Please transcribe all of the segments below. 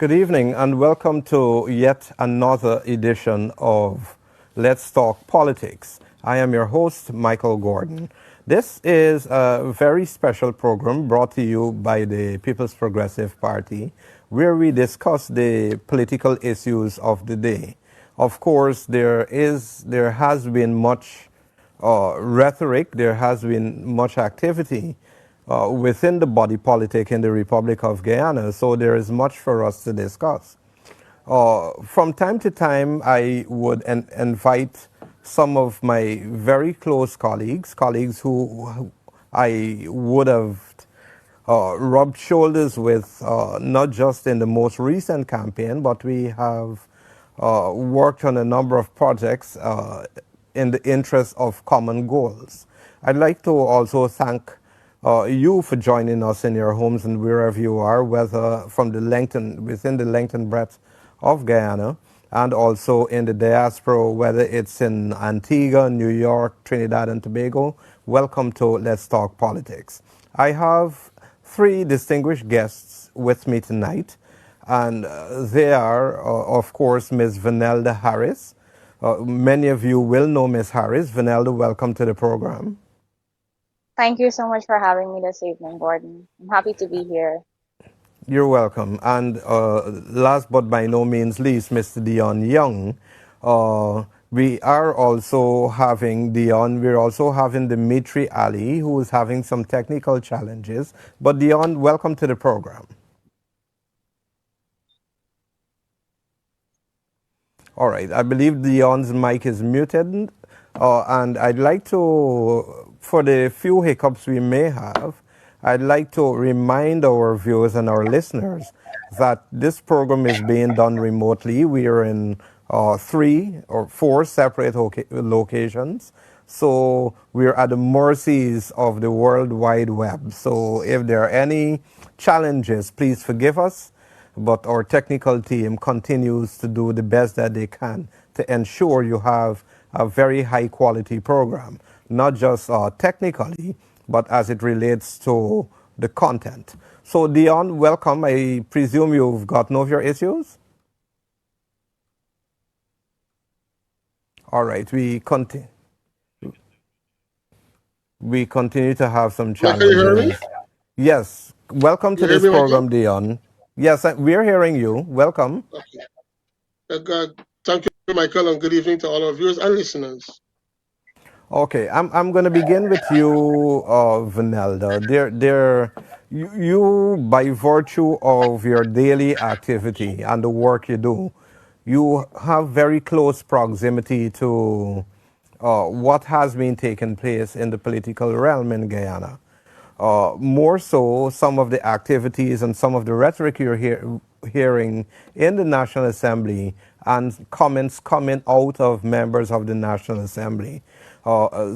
Good evening and welcome to yet another edition of Let's Talk Politics. I am your host, Micheal Gordon. This is a very special program brought to you by the People's Progressive Party, where we discuss the political issues of the day. Of course, there has been much rhetoric, there has been much activity within the body politic in the Republic of Guyana, so there is much for us to discuss. From time to time, I would invite some of my very close colleagues who I would have rubbed shoulders with, not just in the most recent campaign, but we have worked on a number of projects in the interest of common goals. I'd like to also thank you for joining us in your homes and wherever you are, whether from within the length and breadth of Guyana, and also in the diaspora, whether it's in Antigua, New York, Trinidad and Tobago. Welcome to Let's Talk Politics. I have three distinguished guests with me tonight, and they are, of course, Ms. Vanelda Harris. Many of you will know Ms. Harris. Vanelda, welcome to the program. Thank you so much for having me this evening, Gordon. I'm happy to be here. You're welcome. And last but by no means least, Mr. Dion Younge. We are also having Dion, we're also having Dimitri Ali, who is having some technical challenges. But Dion, welcome to the program. All right, I believe Dion's mic is muted. And I'd like to, for the few hiccups we may have, I'd like to remind our viewers and our listeners that this program is being done remotely. We are in 3 or 4 separate locations. So we're at the mercies of the World Wide Web. So if there are any challenges, please forgive us. But our technical team continues to do the best that they can to ensure you have a very high quality program, not just technically, but as it relates to the content. So Dion, welcome. I presume you've gotten over your issues? All right, we continue to have some Can you hear me? challenges. Yes, welcome You to hear this me, Michael? program, Dion. Yes, we're hearing you. Welcome. Okay. Thank you, Michael, and good evening to all our viewers and listeners. Okay, I'm going to begin with you, Vanelda. You, by virtue of your daily activity and the work you do, you have very close proximity to what has been taking place in the political realm in Guyana. More so, some of the activities and some of the rhetoric you're hearing in the National Assembly and comments coming out of members of the National Assembly,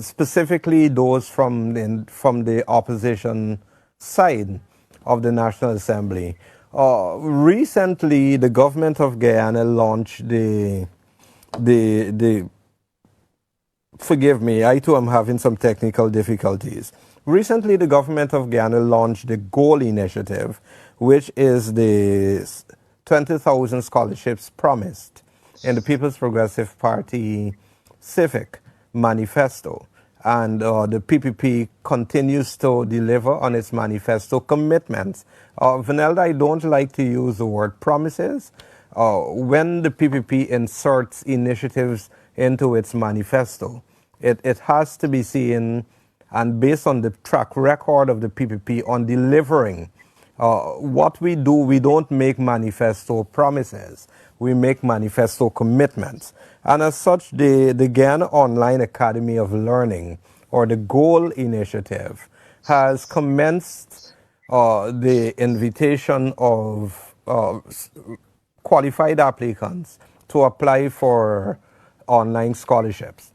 specifically those from the opposition side of the National Assembly. Recently, the government of Guyana launched the forgive me, I too am having some technical difficulties. Recently, the government of Guyana launched the GOAL initiative, which is the 20,000 scholarships promised in the People's Progressive Party Civic Manifesto. And the PPP continues to deliver on its manifesto commitments. Vanelda, I don't like to use the word promises. When the PPP inserts initiatives into its manifesto, it has to be seen and based on the track record of the PPP on delivering. What we do, we don't make manifesto promises. We make manifesto commitments. And as such, the Guyana Online Academy of Learning, or the GOAL initiative, has commenced the invitation of qualified applicants to apply for online scholarships.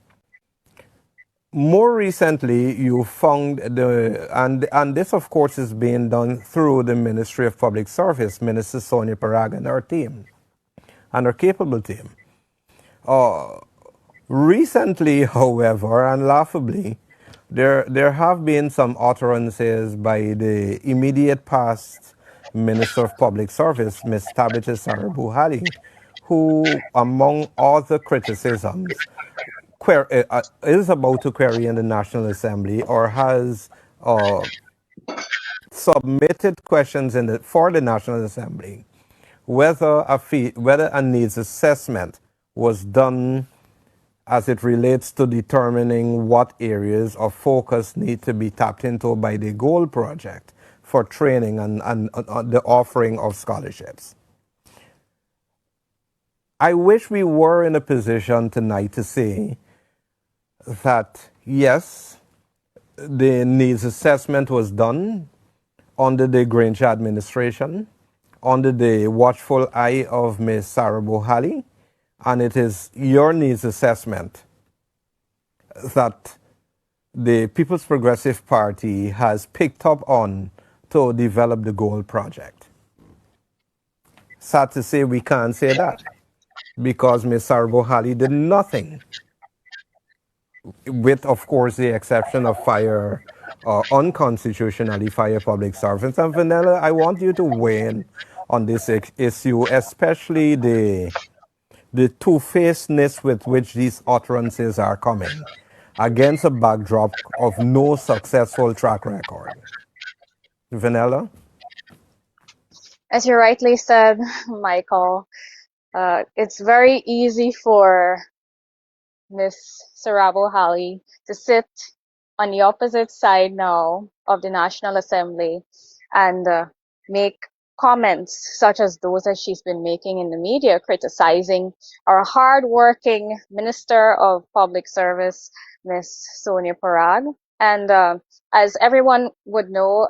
More recently, you found and this of course is being done through the Ministry of Public Service, Minister Sonia Parag and her team, and her capable team. Recently, however, and laughably, there have been some utterances by the immediate past Minister of Public Service, Ms. Tabitha Sarabuhali, who, among other criticisms, is about to query in the National Assembly or has submitted questions for the National Assembly whether a needs assessment was done as it relates to determining what areas of focus need to be tapped into by the GOAL project for training and the offering of scholarships. I wish we were in a position tonight to say that yes, the needs assessment was done under the Granger administration, under the watchful eye of Ms. Sarah Bohali, and it is your needs assessment that the People's Progressive Party has picked up on to develop the GOAL project. Sad to say we can't say that because Ms. Sarah Bohali did nothing, with, of course, the exception of unconstitutionally fire public servants. And Vanilla, I want you to weigh in on this issue, especially the two-facedness with which these utterances are coming against a backdrop of no successful track record. Vanilla? As you rightly said, Michael, it's very easy for Ms. Sarabo Hali to sit on the opposite side now of the National Assembly and make comments such as those that she's been making in the media, criticizing our hardworking Minister of Public Service, Ms. Sonia Parag. And as everyone would know,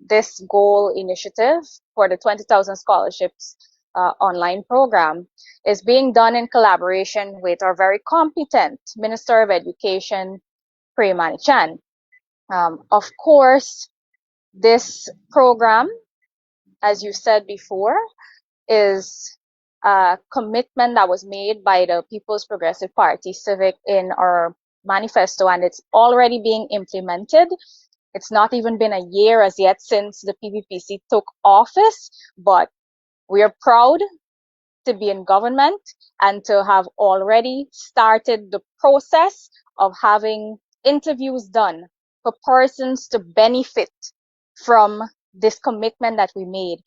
this goal initiative for the 20,000 scholarships online program is being done in collaboration with our very competent Minister of Education, Premani Chan. Of course, this program, as you said before, is a commitment that was made by the People's Progressive Party Civic in our manifesto, and it's already being implemented. It's not even been a year as yet since the PPPC took office, but we are proud to be in government and to have already started the process of having interviews done for persons to benefit from this commitment that we made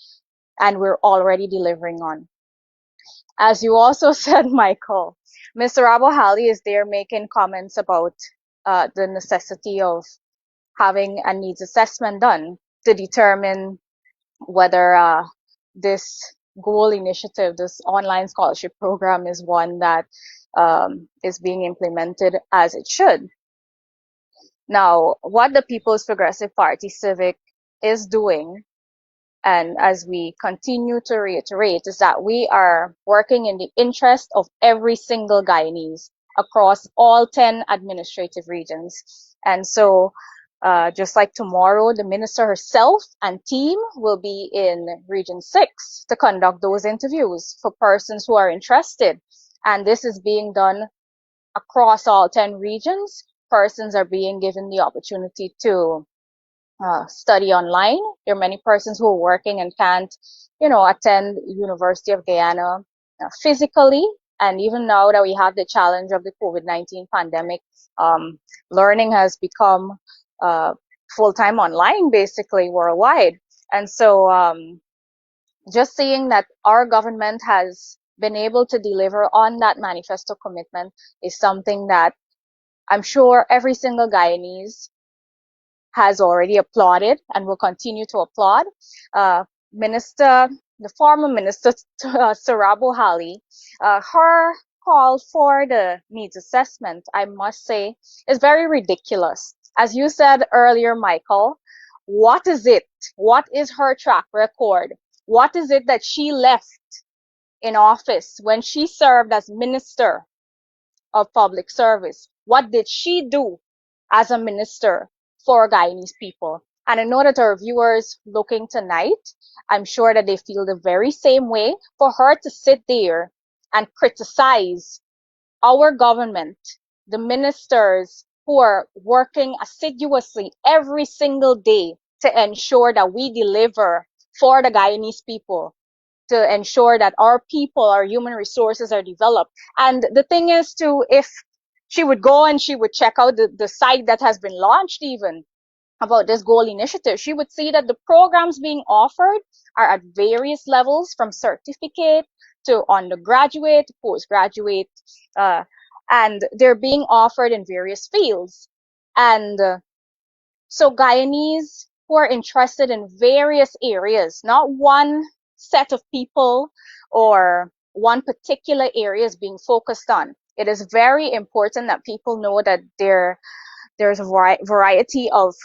and we're already delivering on. As you also said, Michael, Mr. Abu Hali is there making comments about the necessity of having a needs assessment done to determine whether this goal initiative, this online scholarship program, is one that is being implemented as it should. Now, what the People's Progressive Party Civic is doing, and as we continue to reiterate, is that we are working in the interest of every single Guyanese across all 10 administrative regions. And so just like tomorrow, the minister herself and team will be in Region 6 to conduct those interviews for persons who are interested. And this is being done across all 10 regions. Persons are being given the opportunity to study online. There are many persons who are working and can't, attend University of Guyana physically. And even now that we have the challenge of the COVID-19 pandemic, learning has become full-time online, basically worldwide. And so just seeing that our government has been able to deliver on that manifesto commitment is something that I'm sure every single Guyanese has already applauded and will continue to applaud. The former minister, Sarabo Hali, her call for the needs assessment, I must say, is very ridiculous. As you said earlier, Michael, what is it? What is her track record? What is it that she left in office when she served as Minister of Public Service? What did she do as a minister for Guyanese people? And I know that our viewers looking tonight, I'm sure that they feel the very same way. For her to sit there and criticize our government, the ministers who are working assiduously every single day to ensure that we deliver for the Guyanese people, to ensure that our people, our human resources are developed. And the thing is to, if she would go and she would check out the site that has been launched even about this goal initiative, she would see that the programs being offered are at various levels, from certificate to undergraduate, postgraduate, and they're being offered in various fields. And so Guyanese who are interested in various areas, not one set of people or one particular area is being focused on. It is very important that people know that there's a variety of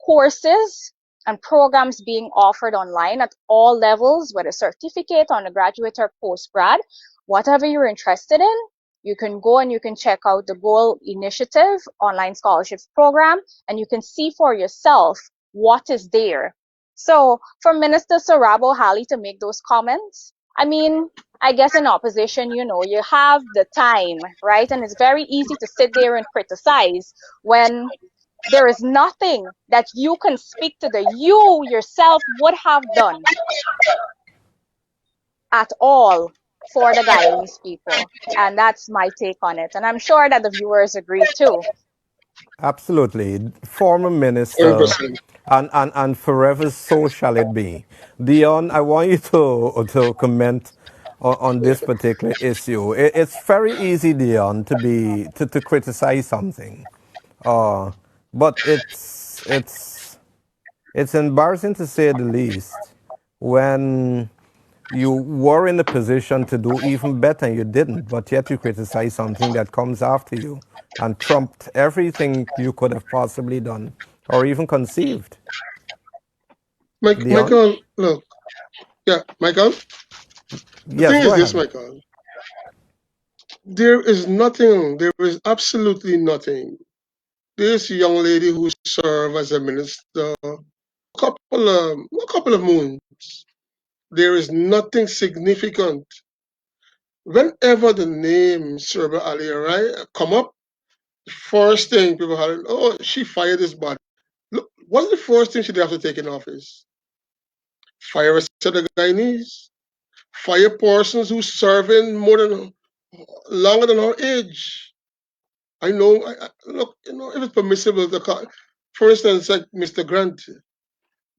courses and programs being offered online at all levels, whether certificate, undergraduate, or postgrad. Whatever you're interested in, you can go and you can check out the Goal Initiative online scholarships program, and you can see for yourself what is there. So for Minister Sarabo Hali to make those comments, I mean, I guess in opposition, you have the time, right? And it's very easy to sit there and criticize when there is nothing that you can speak to that you yourself would have done at all for the Guyanese people. And that's my take on it. And I'm sure that the viewers agree too. Absolutely. Former minister, 100%. and forever so shall it be. Dion, I want you to comment on this particular issue. It's very easy, Dion, to criticize something. But it's embarrassing to say the least when you were in a position to do even better and you didn't, but yet you criticize something that comes after you and trumped everything you could have possibly done or even conceived. Dion? Michael, look, yeah, Michael, the Yes, thing go is this, ahead. Michael. There is nothing, there is absolutely nothing. This young lady who served as a minister a couple of moons, there is nothing significant. Whenever the name Serba Ali right, come up, first thing people had, oh, she fired this body. Look, what's the first thing she'd have to take in office? Fire a set of Guyanese, fire persons who serving longer than her age. I know. Look, if it's permissible to call, for instance, like Mr. Grant.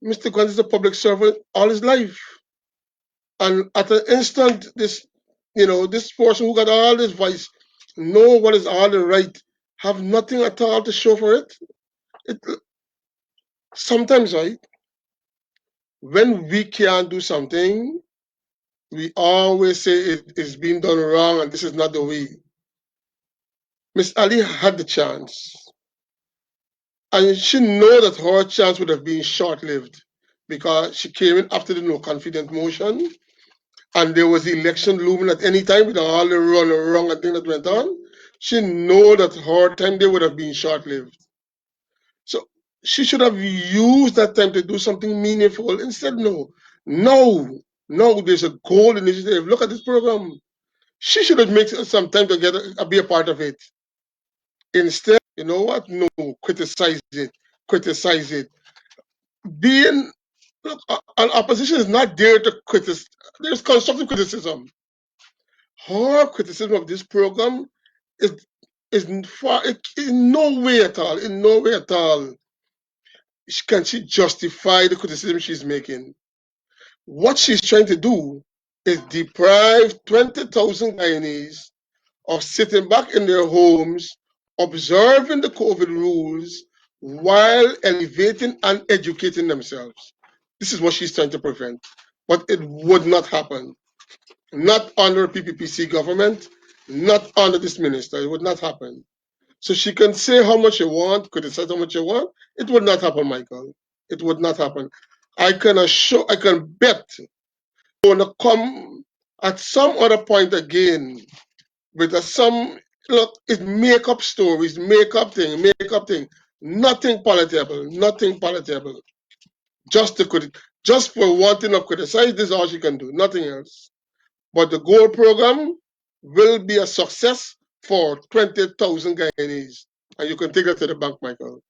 Mr. Grant is a public servant all his life, and at an instant, this person who got all this vice, know what is all the right, have nothing at all to show for it. It sometimes, right, when we can't do something, we always say it is being done wrong, and this is not the way. Miss Ali had the chance. And she know that her chance would have been short-lived because she came in after the no confidence motion, and there was the election looming at any time with all the wrong and thing that went on. She know that her time there would have been short-lived. So she should have used that time to do something meaningful. Instead, no. No, there's a goal initiative. Look at this program. She should have made some time to be a part of it. Instead, you know what? No, criticize it. Criticize it. Being Look, an opposition is not there to criticize. There's constructive criticism. Her criticism of this program is in no way at all. In no way at all can she justify the criticism she's making. What she's trying to do is deprive 20,000 Guyanese of sitting back in their homes, observing the COVID rules while elevating and educating themselves. This is what she's trying to prevent. But it would not happen. Not under PPPC government, not under this minister. It would not happen. So she can say how much you want, criticize how much you want. It would not happen, Michael. It would not happen. I can bet gonna come at some other point again with some look, it's make up stories, make up thing. Nothing palatable, nothing palatable. Just for wanting to criticize, this is all she can do, nothing else. But the gold program will be a success for 20,000 Guyanese. And you can take that to the bank, Michael.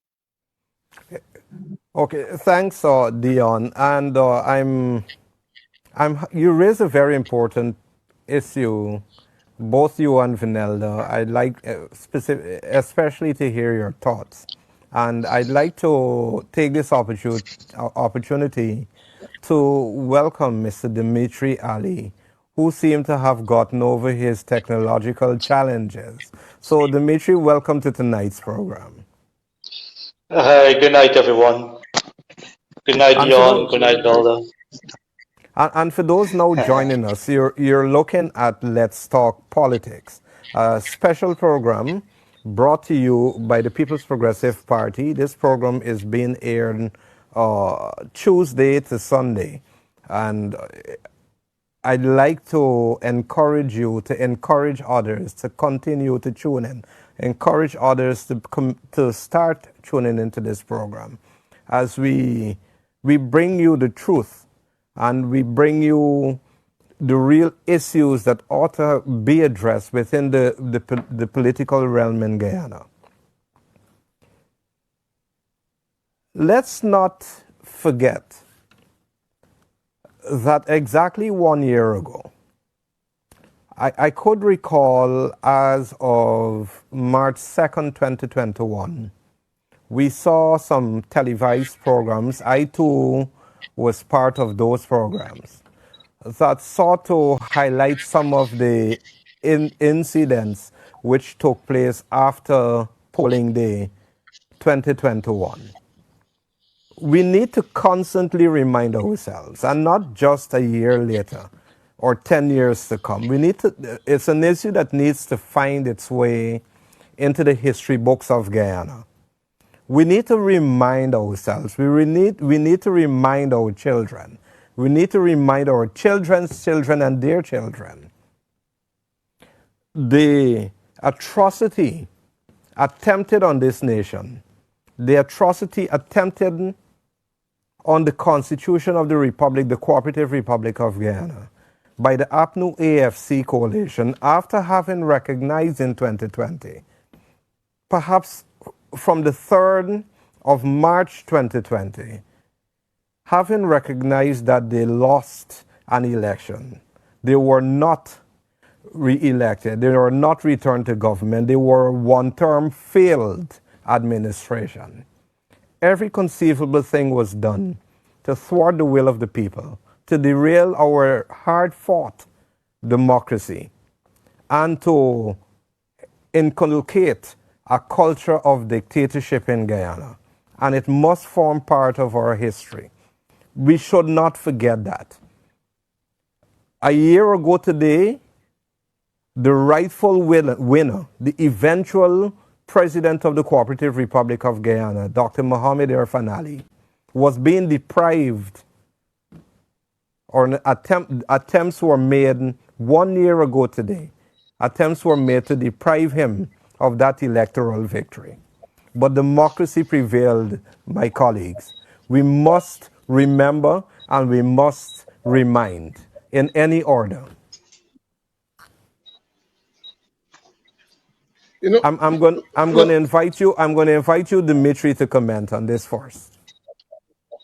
Okay, thanks, Dion. And you raise a very important issue, both you and Vanelda. I'd like, especially to hear your thoughts. And I'd like to take this opportunity to welcome Mr. Dimitri Ali, who seemed to have gotten over his technological challenges. So, Dimitri, welcome to tonight's program. Hi, good night, everyone. Good night, And for Dion. those, Good night, Velda. And for those now joining us, you're looking at Let's Talk Politics, a special program brought to you by the People's Progressive Party. This program is being aired Tuesday to Sunday. And I'd like to encourage you to encourage others to continue to tune in, encourage others to start tuning into this program as we bring you the truth and we bring you the real issues that ought to be addressed within the political realm in Guyana. Let's not forget that exactly 1 year ago, I could recall as of March 2nd, 2021, we saw some televised programs. I too was part of those programs that sought to highlight some of the incidents which took place after polling day 2021. We need to constantly remind ourselves, and not just a year later or 10 years to come. It's an issue that needs to find its way into the history books of Guyana. We need to remind ourselves. We need to remind our children. We need to remind our children's children and their children the atrocity attempted on this nation, the atrocity attempted on the Constitution of the Republic, the Cooperative Republic of Guyana, by the APNU AFC coalition after having recognized in 2020, perhaps from the 3rd of March 2020, having recognized that they lost an election. They were not re-elected. They were not returned to government. They were one-term failed administration. Every conceivable thing was done to thwart the will of the people, to derail our hard-fought democracy, and to inculcate a culture of dictatorship in Guyana. And it must form part of our history. We should not forget that. A year ago today, the rightful winner, the eventual president of the Cooperative Republic of Guyana, Dr. Mohamed Irfan Ali, was being deprived, or attempts were made 1 year ago today. Attempts were made to deprive him of that electoral victory. But democracy prevailed, my colleagues. We must remember and we must remind in any order. You know, I'm going to look, invite you. I'm going to invite you, Dimitri, to comment on this first.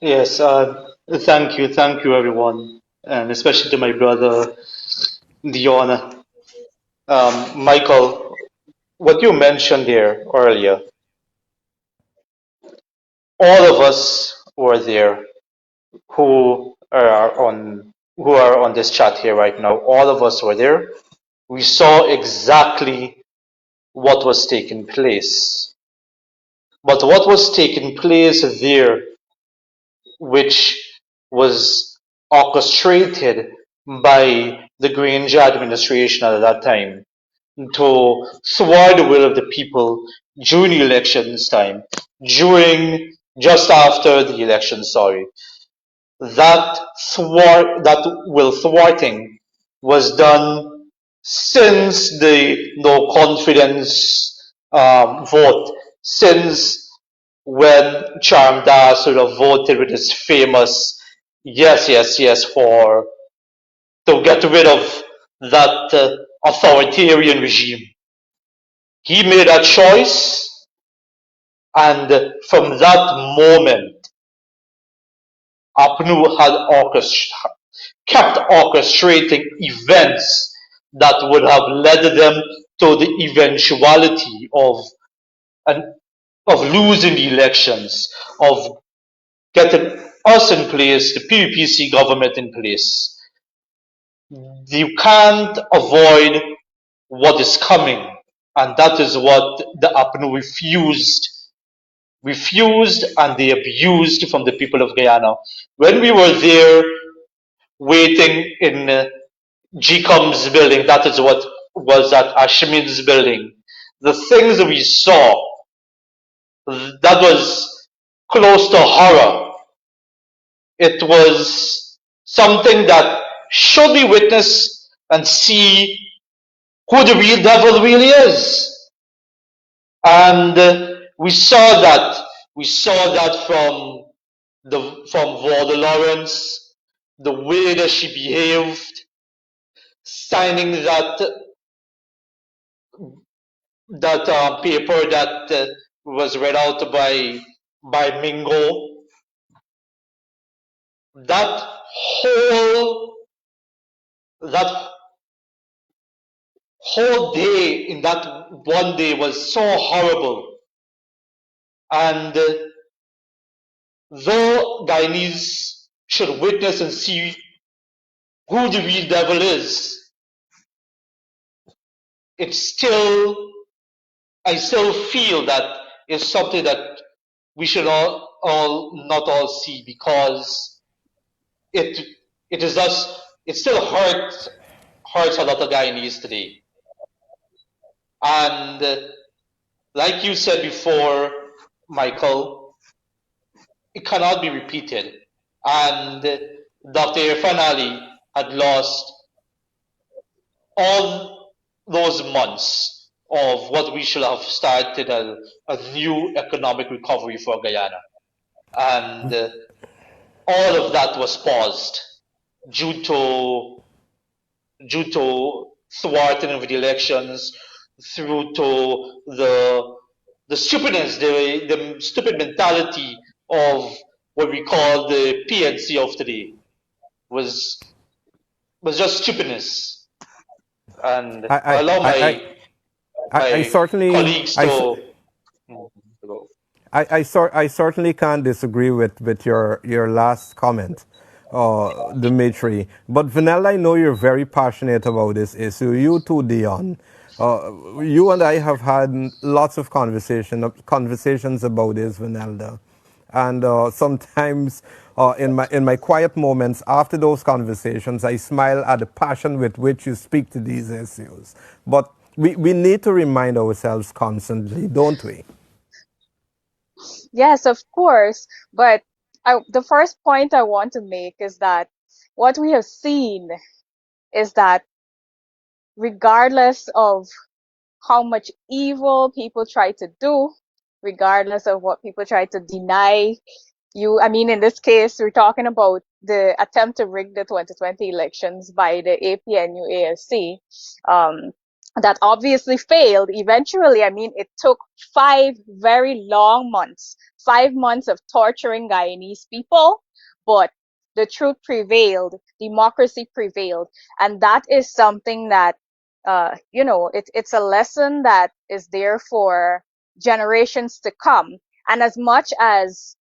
Yes, thank you, everyone, and especially to my brother Dion. Michael, what you mentioned here earlier, all of us were there who are on this chat here right now. All of us were there. We saw exactly what was taking place. But what was taking place there, which was orchestrated by the Grange administration at that time to thwart the will of the people during the elections time, just after the election, sorry. That will thwarting was done since the no confidence vote, since when Charamdas sort of voted with his famous yes, yes, yes for to get rid of that authoritarian regime. He made that choice, And from that moment, APNU had kept orchestrating events that would have led them to the eventuality an, of losing the elections, of getting us in place, the PPC government in place. You can't avoid what is coming, and that is what the APNU refused and they abused from the people of Guyana. When we were there waiting in GCOM's building, that is what was at Ashmin's building, the things we saw, that was close to horror. It was something that should be witnessed and see who the real devil really is. And we saw that. We saw that from Vorda Lawrence, the way that she behaved, signing that paper that was read out by Mingo. That whole that whole day in that one day was so horrible. And though Guyanese should witness and see who the real devil is, it's still, I still feel that it's something that we should all not all see, because it it is us, it still hurts a lot of Guyanese today. And like you said before, Michael, it cannot be repeated. And Dr. Irfan Ali had lost all those months of what we should have started a new economic recovery for Guyana. And all of that was paused due to thwarting of the elections, through to the stupidness, the stupid mentality of what we call the PNC of today was just stupidness. And I, allow I, I, I my certainly, colleagues to go. I certainly can't disagree with your last comment, Dimitri. But Vanilla, I know you're very passionate about this issue. You too, Dion. You and I have had lots of conversations about this, Vanelda. And sometimes in my quiet moments after those conversations, I smile at the passion with which you speak to these issues. But we need to remind ourselves constantly, don't we? Yes, of course. But the first point I want to make is that what we have seen is that regardless of how much evil people try to do, regardless of what people try to deny you, I mean, in this case, we're talking about the attempt to rig the 2020 elections by the APNU-ASC, that obviously failed eventually. I mean, it took 5 very long months, 5 months of torturing Guyanese people, but the truth prevailed, democracy prevailed. And that is something that, it's a lesson that is there for generations to come. And as much as,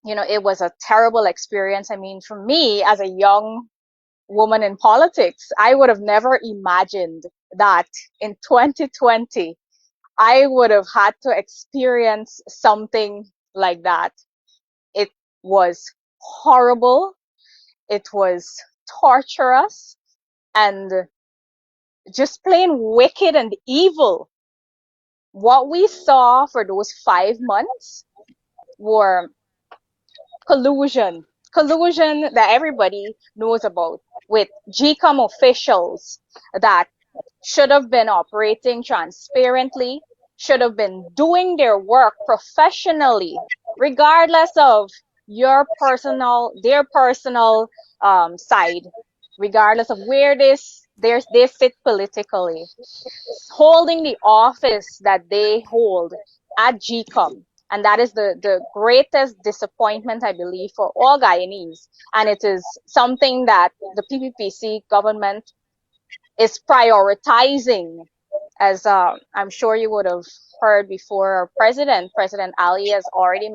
it was a terrible experience, I mean, for me as a young woman in politics, I would have never imagined that in 2020, I would have had to experience something like that. It was horrible. It was torturous and just plain wicked and evil. What we saw for those 5 months were collusion that everybody knows about, with GCOM officials that should have been operating transparently, should have been doing their work professionally, regardless of their personal side, regardless of where they sit politically, holding the office that they hold at GCOM, And that is the greatest disappointment, I believe, for all Guyanese. And it is something that the PPPC government is prioritizing. As I'm sure you would have heard before, our President Ali has already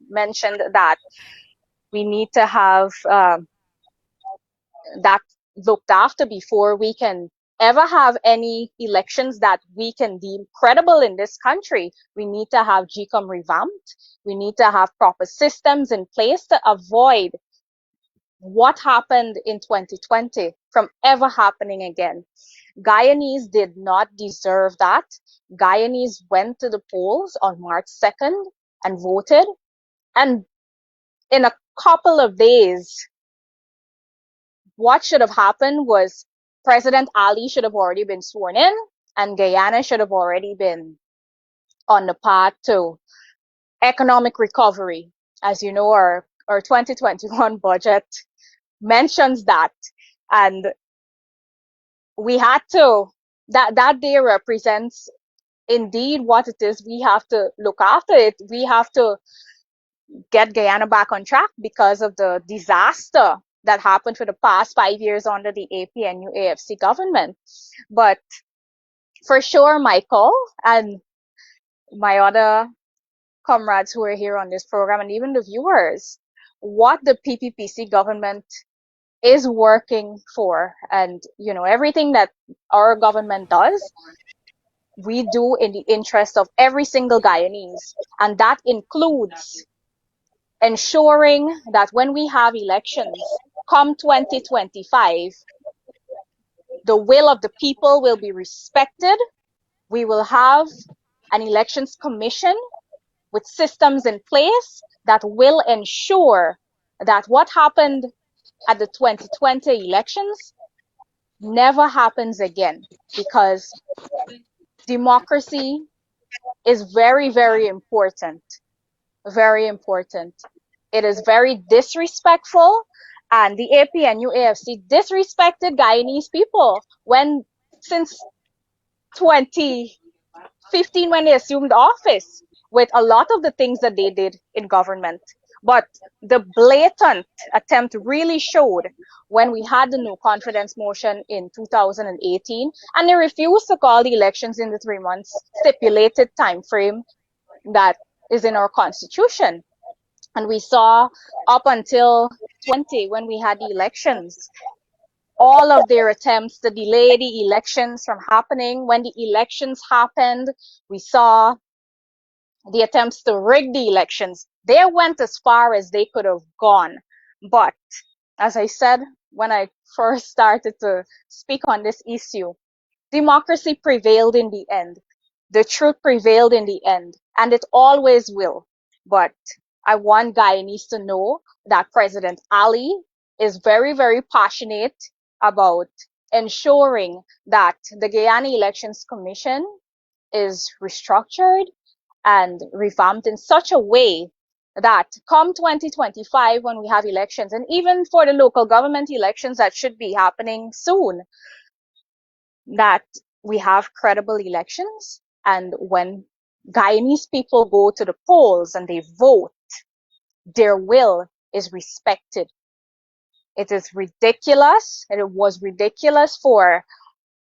mentioned that we need to have that looked after before we can ever have any elections that we can deem credible in this country. We need to have GCOM revamped. We need to have proper systems in place to avoid what happened in 2020 from ever happening again. Guyanese did not deserve that. Guyanese went to the polls on March 2nd and voted. And in a couple of days, what should have happened was President Ali should have already been sworn in, and Guyana should have already been on the path to economic recovery. As you know, our 2021 budget mentions that. And we had to, that day represents indeed what it is. We have to look after it. We have to get Guyana back on track because of the disaster that happened for the past 5 years under the APNU AFC government. But for sure, Michael and my other comrades who are here on this program, and even the viewers, what the PPPC government is working for, and everything that our government does, we do in the interest of every single Guyanese, and that includes ensuring that when we have elections come 2025, the will of the people will be respected. We will have an elections commission with systems in place that will ensure that what happened at the 2020 elections never happens again, because democracy is very, very important. Very important. It is very disrespectful, and the APNU AFC disrespected Guyanese people since 2015 when they assumed office, with a lot of the things that they did in government. But the blatant attempt really showed when we had the no confidence motion in 2018, and they refused to call the elections in the 3 months stipulated time frame that is in our constitution. And we saw up until 20, when we had the elections, all of their attempts to delay the elections from happening. When the elections happened, we saw the attempts to rig the elections. They went as far as they could have gone. But as I said, when I first started to speak on this issue, democracy prevailed in the end. The truth prevailed in the end, and it always will. But I want Guyanese to know that President Ali is very, very passionate about ensuring that the Guyana Elections Commission is restructured and revamped in such a way that come 2025, when we have elections, and even for the local government elections that should be happening soon, that we have credible elections. And when Guyanese people go to the polls and they vote, their will is respected. It is ridiculous, and it was ridiculous for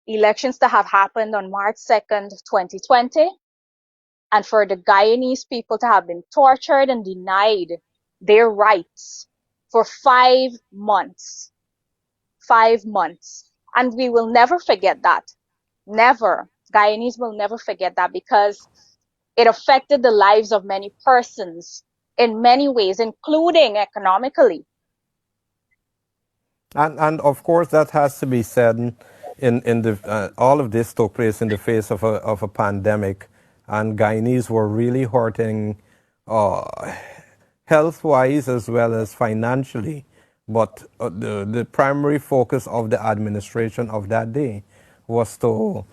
elections to have happened on March 2nd, 2020, and for the Guyanese people to have been tortured and denied their rights for 5 months. 5 months. And we will never forget that. Never. Guyanese will never forget that, because it affected the lives of many persons in many ways, including economically. And of course, that has to be said. In the all of this took place in the face of a pandemic, and Guyanese were really hurting, health-wise as well as financially. But the primary focus of the administration of that day was to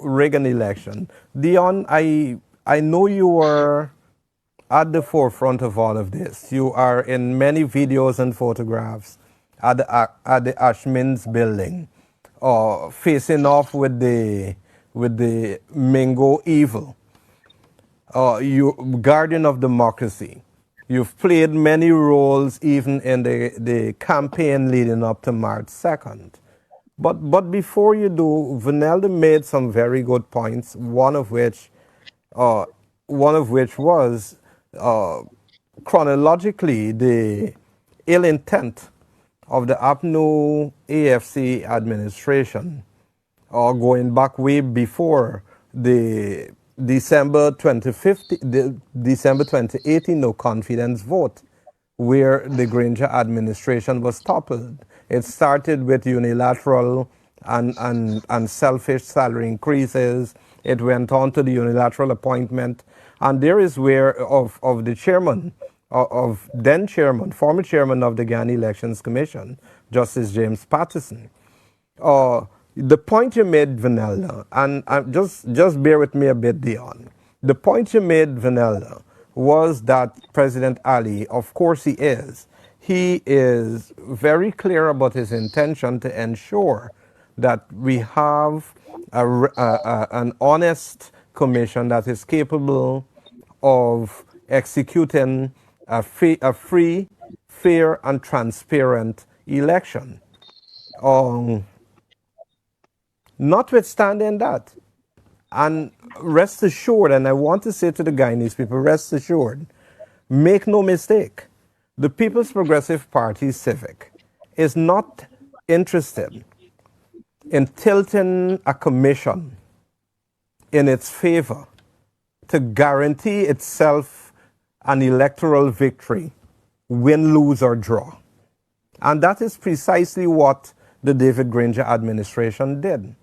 rig an election. Dion, I know you were at the forefront of all of this. You are in many videos and photographs at the Ashmin's building, facing off with the Mingo evil. you guardian of democracy. You've played many roles even in the campaign leading up to March 2nd. But before you do, Vanelda made some very good points. Uh, one of which was uh, chronologically the ill intent of the APNU AFC administration, or going back way before the December 2018 no confidence vote, where the Granger administration was toppled. It started with unilateral and selfish salary increases. It went on to the unilateral appointment. And there is where of the chairman, of then chairman, former chairman of the Ghana Elections Commission, Justice James Patterson. The point you made, Vanelda, and just bear with me a bit, Dion. The point you made, Vanelda, was that President Ali, of course he is very clear about his intention to ensure that we have an honest commission that is capable of executing a free, fair, and transparent election. Um, Notwithstanding that, and rest assured, and I want to say to the Guyanese people, rest assured, make no mistake, the People's Progressive Party Civic is not interested in tilting a commission in its favor to guarantee itself an electoral victory, win, lose, or draw. And that is precisely what the David Granger administration did.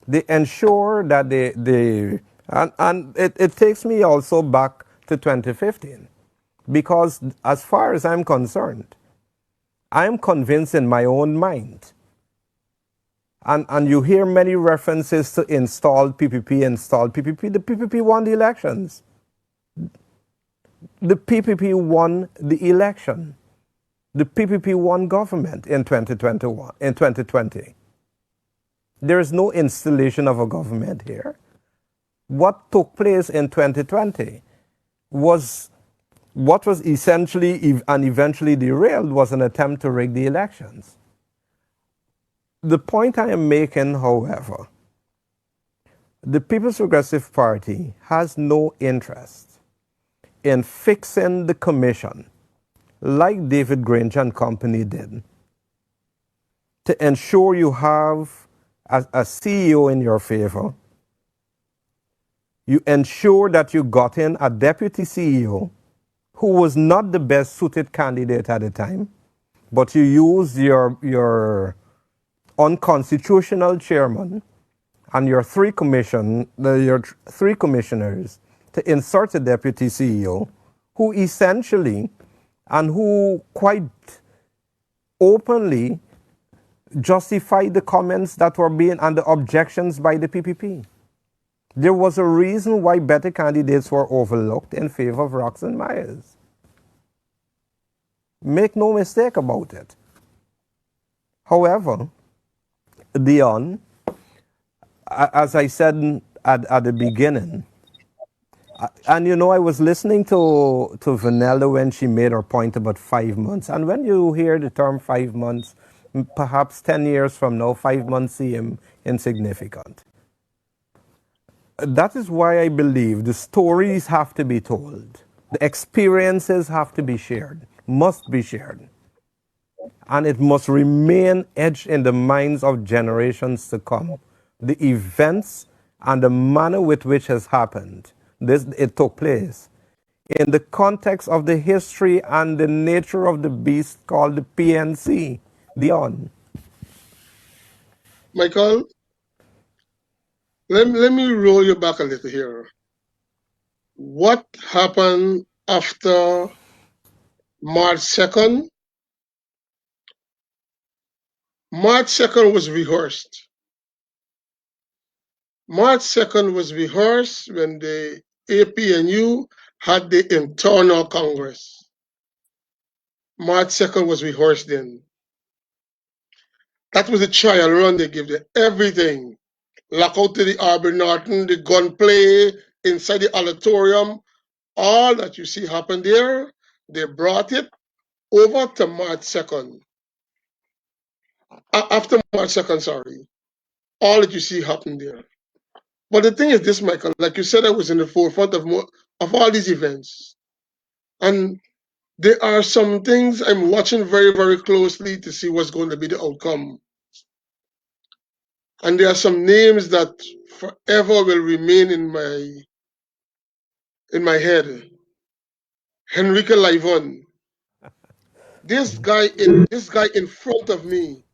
They ensure that and it takes me also back to 2015, because as far as I'm concerned, I am convinced in my own mind, and you hear many references to installed PPP, the PPP won the elections. The PPP won the election. The PPP won government in 2020. There is no installation of a government here. What took place in 2020 was what was essentially and eventually derailed was an attempt to rig the elections. The point I am making, however, the People's Progressive Party has no interest in fixing the commission like David Granger and company did to ensure you have a CEO in your favor. You ensure that you got in a deputy CEO who was not the best suited candidate at the time, but you used your unconstitutional chairman and your three commissioners to insert a deputy CEO who essentially and who quite openly justified the comments that were being and the objections by the PPP. There was a reason why better candidates were overlooked in favor of Roxanne Myers. Make no mistake about it. However, Dion, as I said at the beginning, and you know, I was listening to Vanelda when she made her point about 5 months. And when you hear the term 5 months, perhaps 10 years from now, 5 months seem insignificant. That is why I believe the stories have to be told. The experiences have to be shared, must be shared. And it must remain etched in the minds of generations to come. The events and the manner with which has happened, it took place in the context of the history and the nature of the beast called the PNC, Dion. Michael, let me roll you back a little here. What happened after March 2nd? March 2nd was rehearsed. March 2nd was rehearsed when the APNU had the internal Congress. March 2nd was rehearsed then. That was a trial run. They gave them everything. Lock out to the Arbor Norton, the gunplay inside the auditorium, All that you see happen there, they brought it over to March 2nd. After March 2nd, sorry. All that you see happen there. But the thing is this, Michael, like you said, I was in the forefront of all these events. And there are some things I'm watching very, very closely to see what's going to be the outcome. And there are some names that forever will remain in my head. Henrique Laivon. This guy in front of me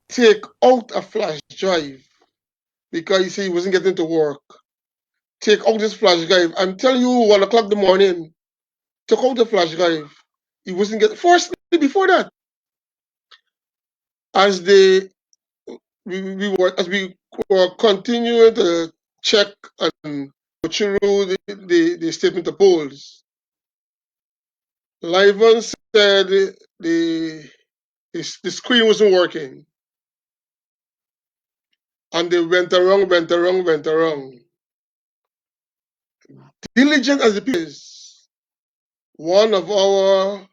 take out a flash drive because he said he wasn't getting to work. Take out this flash drive. I'm telling you, 1 o'clock in the morning, took out the flash drive. He wasn't getting first before that. As we were continuing to check and go through the statement of polls, Livon said the screen wasn't working. And they went around. Diligent as it is, one of our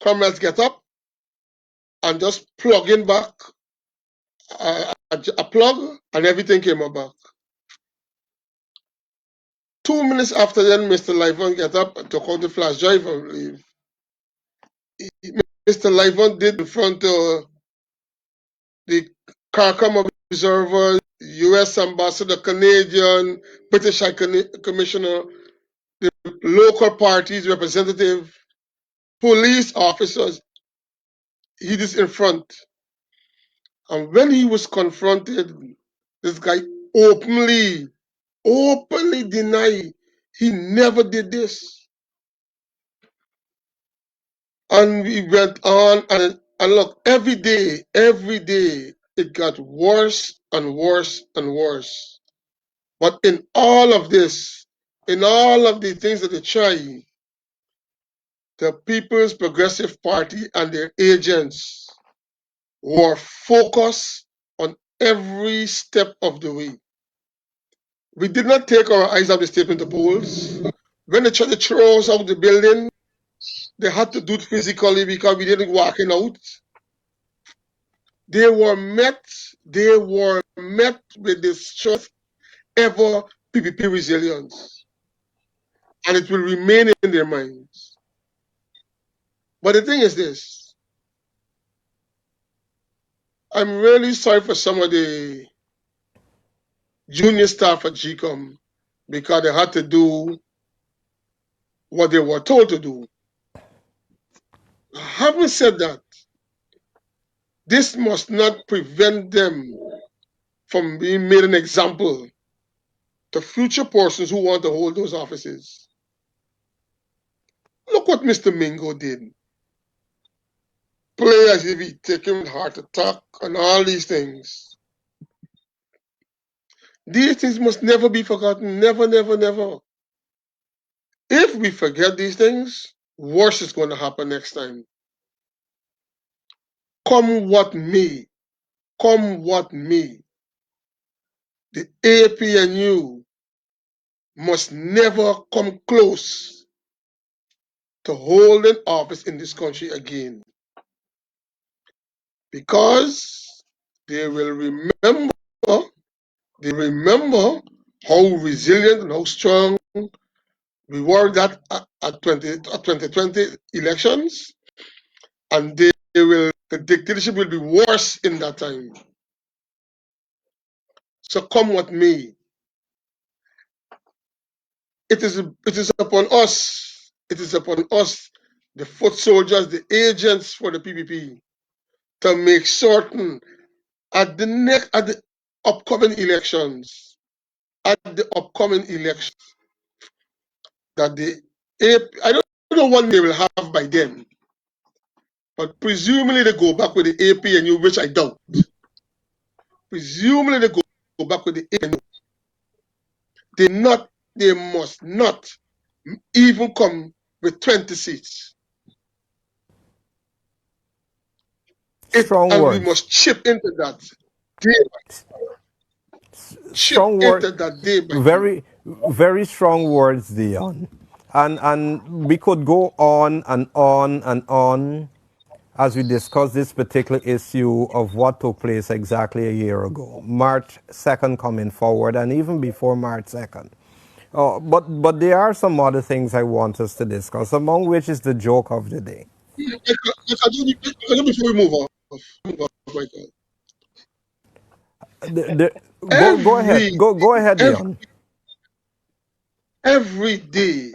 comrades get up and just plug in back a plug, and everything came back. 2 minutes after then, Mr. Livon get up and took out the flash drive, I believe. Mr. Livon did in front of the CARICOM observers, U.S. ambassador, Canadian, British High Commissioner, the local parties representative, police officers. He is in front. And when he was confronted, this guy openly denied he never did this. And we went on and look, every day, it got worse and worse and worse. But in all of this, in all of the things that they try, the People's Progressive Party and their agents were focused on every step of the way. We did not take our eyes off the statement of polls. When they tried to throw us out the building, they had to do it physically because we didn't walking out. They were met with the strength ever PPP resilience. And it will remain in their minds. But the thing is this. I'm really sorry for some of the junior staff at GCOM because they had to do what they were told to do. Having said that, this must not prevent them from being made an example to future persons who want to hold those offices. Look what Mr. Mingo did. Play as if he taken heart attack and all these things. These things must never be forgotten. Never, never, never. If we forget these things, worse is going to happen next time. Come what may, the APNU must never come close to holding office in this country again. Because they will remember how resilient and how strong we were at 2020 elections, and the dictatorship will be worse in that time. So come what may, it is upon us, the foot soldiers, the agents for the PPP, to make certain at the upcoming elections, that I don't know what they will have by then, but presumably they go back with the APNU, which I doubt. Presumably they go back with the APNU. They must not even come with 20 seats. Strong And words. we must chip into that day. Strong Into word. that day by day. Very, Very strong words, Dion. And we could go on and on and on as we discuss this particular issue of what took place exactly a year ago, March 2nd coming forward, and even before March 2nd. But there are some other things I want us to discuss, among which is the joke of the day. Before we move off, Michael. Go ahead. Every Go ahead, Dion. every day,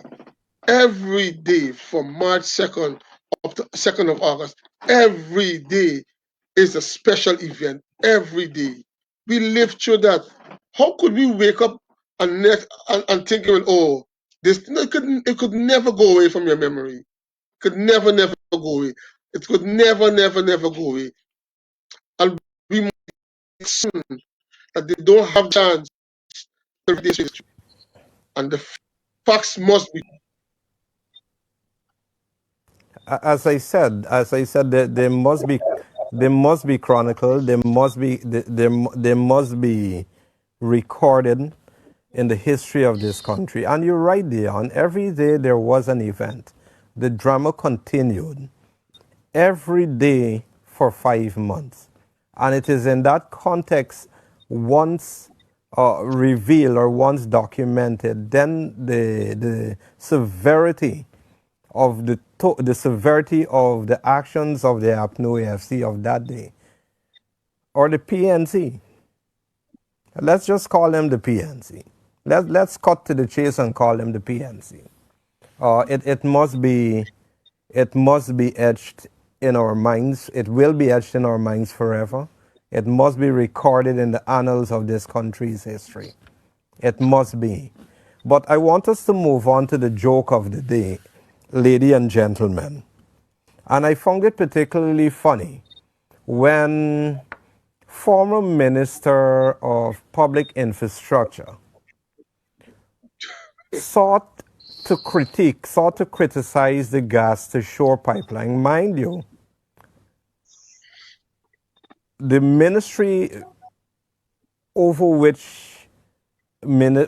every day from March 2nd up to 2nd of August, every day is a special event. Every day. We live through that. How could we wake up and think, oh, this no, it could never go away from your memory. Could never, never go away. It could never, never, never go away. And we must assume that they don't have chance to read this history. And the facts must be. As I said, they must be chronicled. They must be recorded in the history of this country. And you're right, Dion. Every day there was an event. The drama continued every day for 5 months. And it is in that context, once revealed or once documented, then the severity of the severity of the actions of the APNO AFC of that day, or the PNC. Let's just call them the PNC. Let's cut to the chase and call them the PNC. It must be etched in our minds. It will be etched in our minds forever. It must be recorded in the annals of this country's history. It must be. But I want us to move on to the joke of the day, ladies and gentlemen. And I found it particularly funny when former Minister of Public Infrastructure sought to criticize the gas to shore pipeline. Mind you, the ministry over which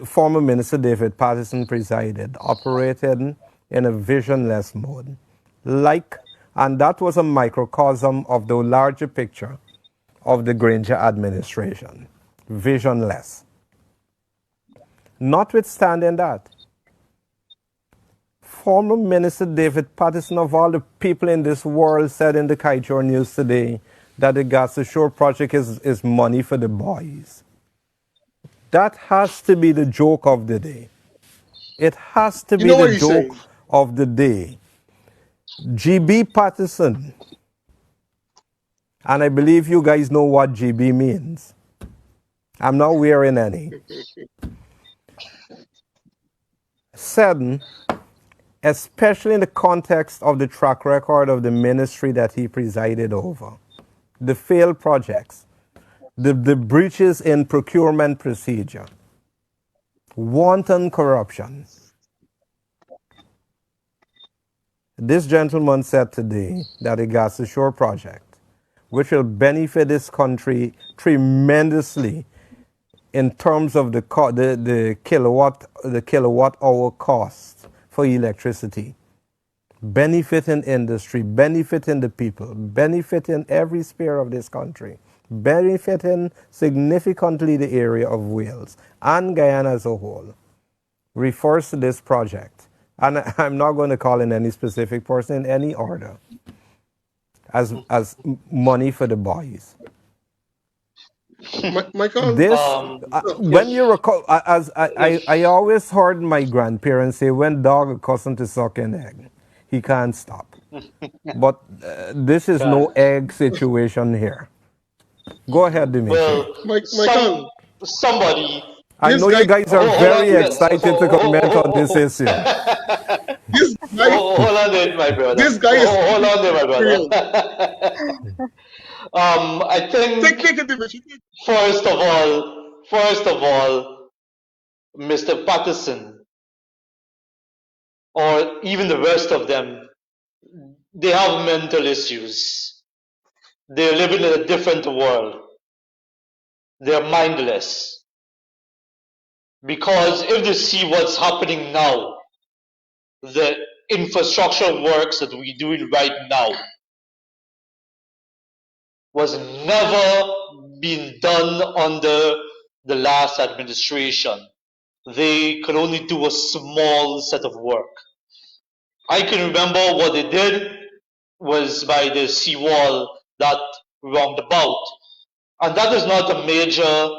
former Minister David Patterson presided operated in a visionless mode. And that was a microcosm of the larger picture of the Granger administration. Visionless. Notwithstanding that, former Minister David Patterson, of all the people in this world, said in the Kaichor News today that the Gas to Shore project is money for the boys. That has to be the joke of the day. It has to You be know the what he's joke saying? of the day. GB Patterson, and I believe you guys know what GB means. I'm not wearing any. Said, especially in the context of the track record of the ministry that he presided over, the failed projects, the breaches in procurement procedure, wanton corruption. This gentleman said today that the Gas to Shore project, which will benefit this country tremendously in terms of the kilowatt hour cost for electricity, benefiting industry, benefiting the people, benefiting every sphere of this country, benefiting significantly the area of Wales and Guyana as a whole, refers to this project. And I'm not going to call in any specific person in any order as money for the boys. Michael? This, when Yes. you recall, as I always heard my grandparents say, when dog accustomed to suck an egg, he can't stop. But this is no egg situation here. Go ahead, Dimitri. Well, Michael, somebody. I this know you guy, guys are Hold on very there. excited to comment on this issue. this guy, Hold on there, my brother. this guy is Hold on there, my brother. real. I think Take it, Dimitri. first of all, Mr. Patterson, or even the rest of them, they have mental issues. They're living in a different world. They're mindless. Because if you see what's happening now, the infrastructure works that we're doing right now was never been done under the last administration. They could only do a small set of work. I can remember what they did was by the seawall that roundabout. And that is not a major,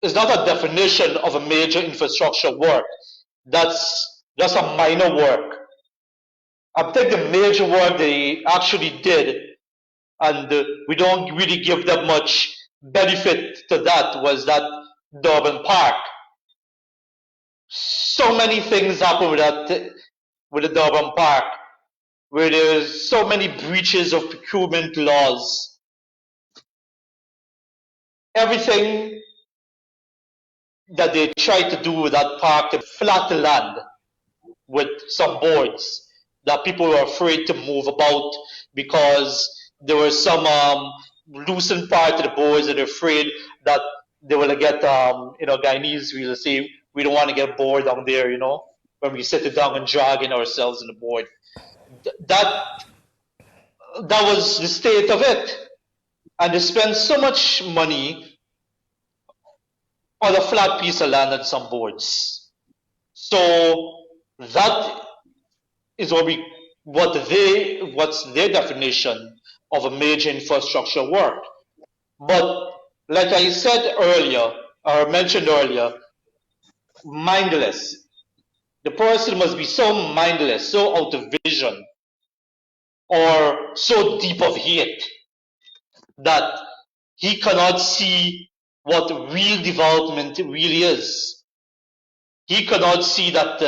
it's not a definition of a major infrastructure work. That's just a minor work. I think the major work they actually did, and we don't really give them much benefit to that, was that Durban Park. So many things happen with the Durban Park, where there's so many breaches of procurement laws. Everything that they tried to do with that park to flat the land with some boards that people were afraid to move about because there was some loosened part of the boards that they're afraid that they will get Guyanese will say we don't want to get bored down there, when we sit down and dragging ourselves in the board. That was the state of it. And they spent so much money on a flat piece of land and some boards. So that is what's their definition of a major infrastructure work. But like I said earlier, or mentioned earlier, mindless. The person must be so mindless, so out of vision, or so deep of hate that he cannot see what real development really is. He cannot see that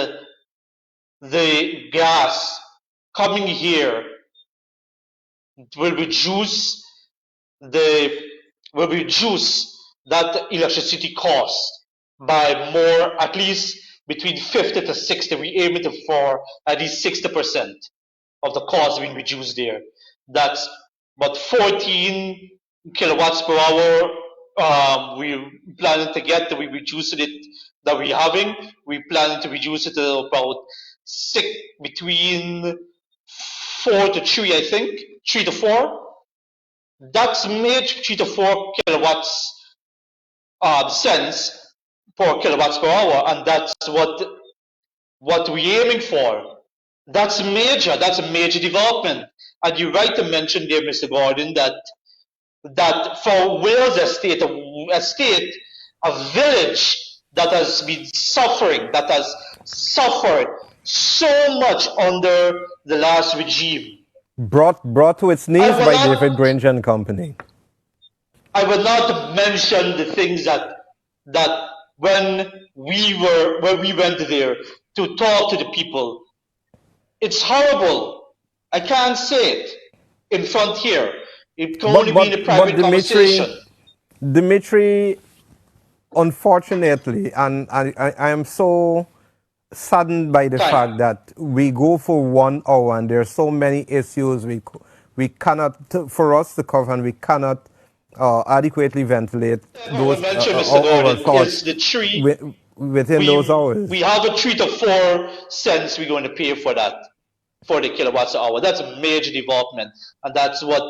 the gas coming here will reduce that electricity cost by more, at least between 50 to 60. We aim it for at least 60% of the cost being reduced there. That's about 14 kilowatts per hour. We planning to get that we reducing it that we're having. We planning to reduce it to about between 4 to 3, I think, 3 to 4. That's made 3 to 4 kilowatts cents per kilowatts per hour, and that's what we're aiming for. That's major. That's a major development. And you're right to mention there, Mr. Gordon, that for Wales estate, a village that has been suffering, that has suffered so much under the last regime. Brought to its knees by David Granger and Company. I will not mention the things that when we went there to talk to the people, it's horrible. I can't say it in front here. It can only be in a private conversation. Dimitri, unfortunately, and I am so saddened by the fact that we go for 1 hour and there are so many issues we cannot, for us to cover, and we cannot adequately ventilate those our thoughts within those hours. We have a 3 to 4 cents we're going to pay for that, for the kilowatts an hour. That's a major development, and that's what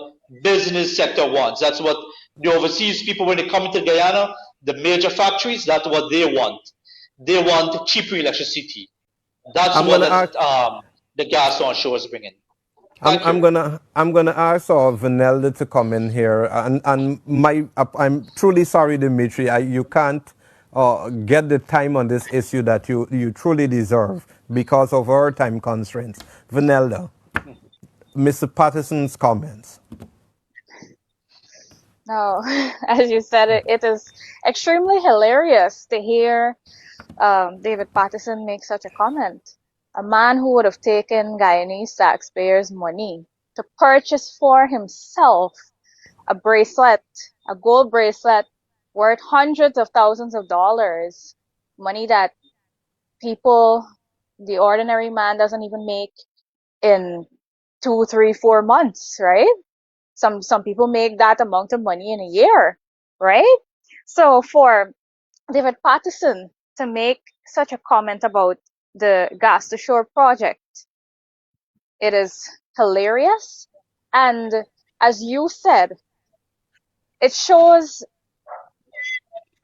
business sector wants. That's what the overseas people, when they come into Guyana, the major factories, that's what they want. They want cheaper electricity. That's what the gas onshore is bringing. I'm gonna ask Vanelda to come in here, and I'm truly sorry, Dimitri, you can't get the time on this issue that you truly deserve because of our time constraints. Vanelda, Mr. Patterson's comments. No, as you said, it is extremely hilarious to hear David Patterson make such a comment. A man who would have taken Guyanese taxpayers' money to purchase for himself a bracelet, a gold bracelet worth hundreds of thousands of dollars, money that people, the ordinary man, doesn't even make in 2, 3, 4 months, right? Some people make that amount of money in a year, right? So for David Patterson to make such a comment about the Gas to Shore project. It is hilarious. And as you said, it shows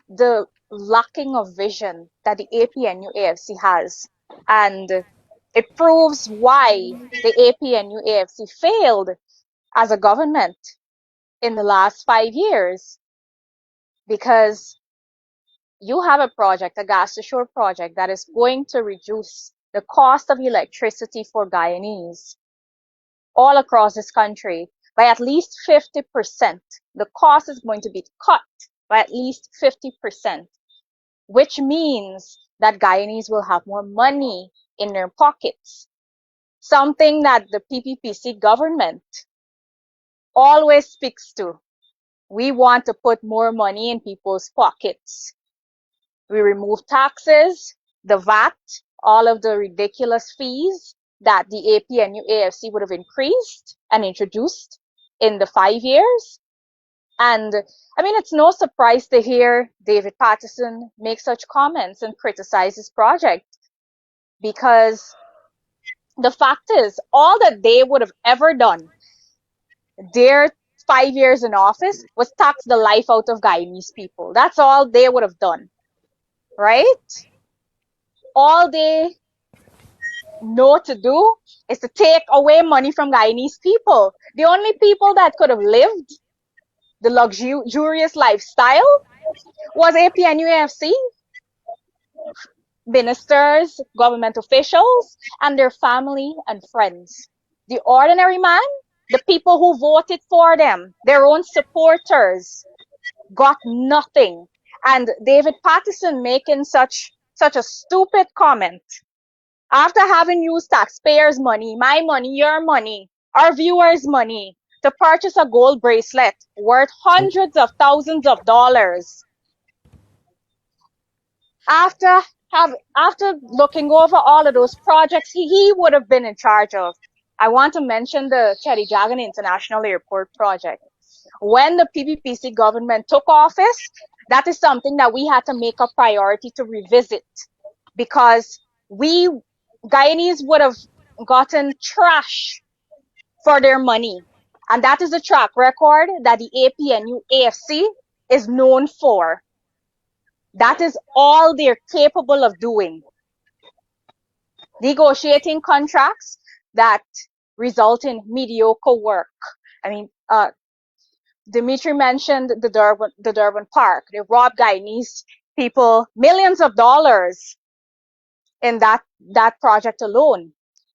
the lacking of vision that the APNU AFC has. And it proves why the APNU AFC failed as a government in the last 5 years. Because you have a project, a gas to shore project, that is going to reduce the cost of electricity for Guyanese all across this country by at least 50%. The cost is going to be cut by at least 50%, which means that Guyanese will have more money in their pockets. Something that the PPPC government always speaks to. We want to put more money in people's pockets. We remove taxes, the VAT, all of the ridiculous fees that the APNU AFC would have increased and introduced in the 5 years. And I mean, it's no surprise to hear David Patterson make such comments and criticize his project, because the fact is, all that they would have ever done their 5 years in office was tax the life out of Guyanese people. That's all they would have done, right? All they know to do is to take away money from Guyanese people. The only people that could have lived the luxurious lifestyle was APNUFC, ministers, government officials, and their family and friends. The ordinary man, the people who voted for them, their own supporters, got nothing. And David Patterson making such a stupid comment after having used taxpayers' money, my money, your money, our viewers' money, to purchase a gold bracelet worth hundreds of thousands of dollars. After looking over all of those projects he would have been in charge of. I want to mention the Chedijagan International Airport project. When the PPPC government took office, that is something that we had to make a priority to revisit, because we Guyanese would have gotten trash for their money. And that is a track record that the APNU AFC is known for. That is all they're capable of doing. Negotiating contracts that result in mediocre work. I mean, Dimitri mentioned the Durban Park. They robbed Guyanese people millions of dollars in that project alone.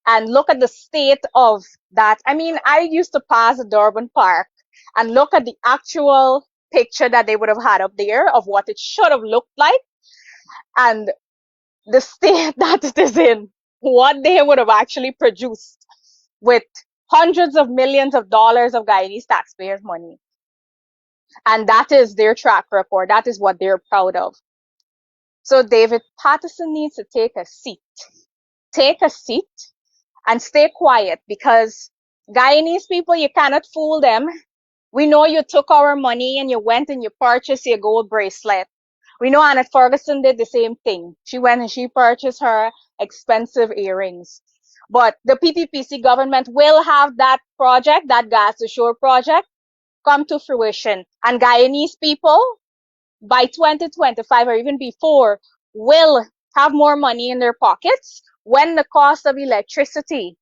And look at the state of that. I mean, I used to pass the Durban Park and look at the actual picture that they would have had up there of what it should have looked like, and the state that it is in, what they would have actually produced with hundreds of millions of dollars of Guyanese taxpayers' money. And that is their track record. That is what they're proud of. So David Patterson needs to take a seat. Take a seat and stay quiet, because Guyanese people, you cannot fool them. We know you took our money and you went and you purchased your gold bracelet. We know Annette Ferguson did the same thing. She went and she purchased her expensive earrings. But the PPPC government will have that project, that Gas to Shore project, come to fruition. And Guyanese people, by 2025 or even before, will have more money in their pockets when the cost of electricity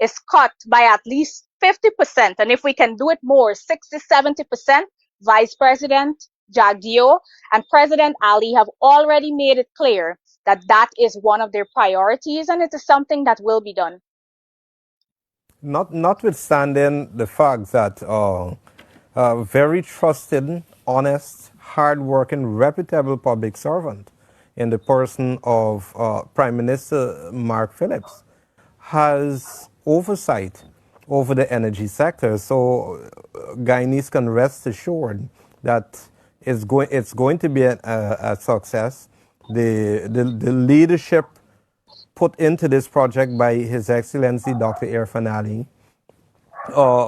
is cut by at least 50%. And if we can do it more, 60, 70%, Vice President Jagdeo and President Ali have already made it clear that that is one of their priorities, and it is something that will be done. Notwithstanding the fact that very trusted, honest, hardworking, reputable public servant in the person of Prime Minister Mark Phillips has oversight over the energy sector. So Guyanese can rest assured that it's going to be a success. The leadership put into this project by His Excellency Dr. Irfan Ali,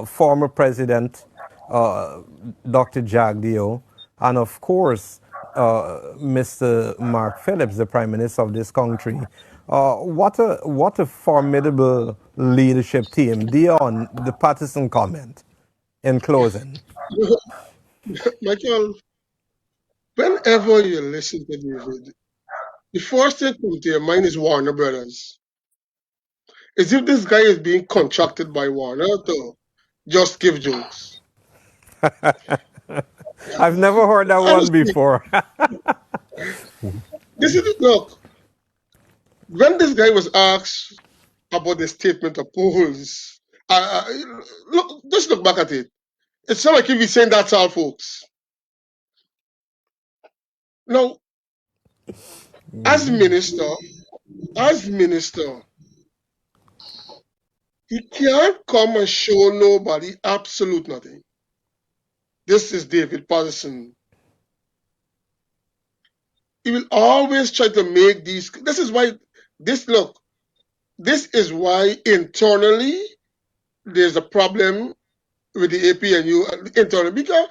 former President Dr. Jagdeo, and of course Mr. Mark Phillips, the Prime Minister of this country. What a formidable leadership team. Dion, the partisan comment in closing. Michael, whenever you listen to David, the first thing comes to your mind is Warner Brothers. As if this guy is being contracted by Warner to just give jokes. I've never heard that one Honestly, before. this is look. When this guy was asked about the statement of polls, look, just look back at it. It's not like if he's saying that's all, folks. Now, as minister, as minister, he can't come and show nobody absolute nothing. This is David Patterson. He will always try to make these. This is why this is why internally there's a problem with the APNU internally, because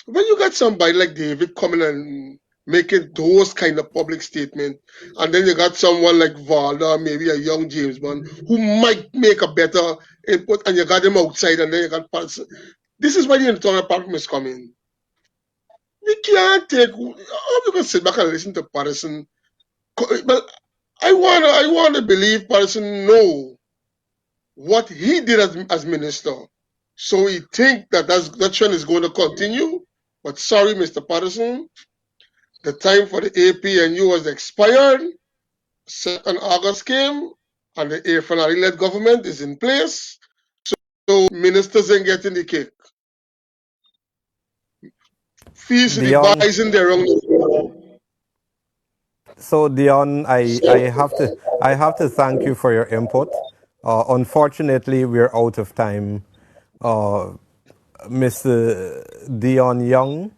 when you got somebody like David coming and making those kind of public statements, and then you got someone like Valda, maybe a young James Bond, who might make a better input, and you got him outside, and then you got Patterson. This is why the internal problem is coming. We can't take. How we can sit back and listen to Patterson? But I wanna believe Patterson know what he did as minister. So he think that trend is going to continue. But sorry, Mr. Patterson, the time for the APNU was expired. 2nd August came, and the Fanari-led government is in place. So ministers ain't getting the cake. Fees Dion, devising their own. so Dion, I have to thank you for your input. Unfortunately, we're out of time. Mr. Dion Young,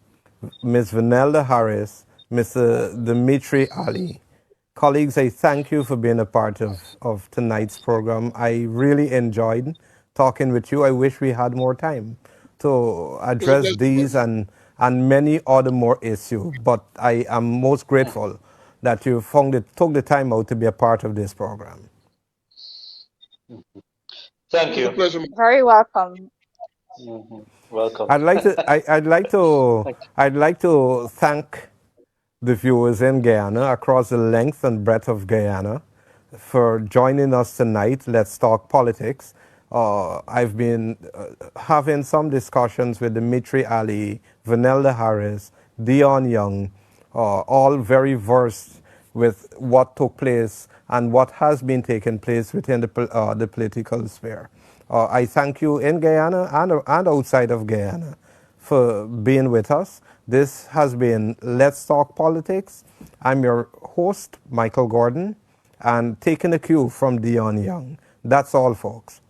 Ms. Vanelda Harris, Mr. Dimitri Ali. Colleagues, I thank you for being a part of tonight's program. I really enjoyed talking with you. I wish we had more time to address these and many other more issues. But I am most grateful that you took the time out to be a part of this program. Thank It's a you. pleasure. Very welcome. Welcome. I'd like to Thank I'd like to thank the viewers in Guyana across the length and breadth of Guyana for joining us tonight. Let's talk politics. I've been having some discussions with Dimitri Ali, Vanelda Harris, Dion Younge, all very versed with what took place and what has been taking place within the political sphere. I thank you in Guyana and outside of Guyana for being with us. This has been Let's Talk Politics. I'm your host, Micheal Gordon, and taking a cue from Dion Younge. That's all, folks.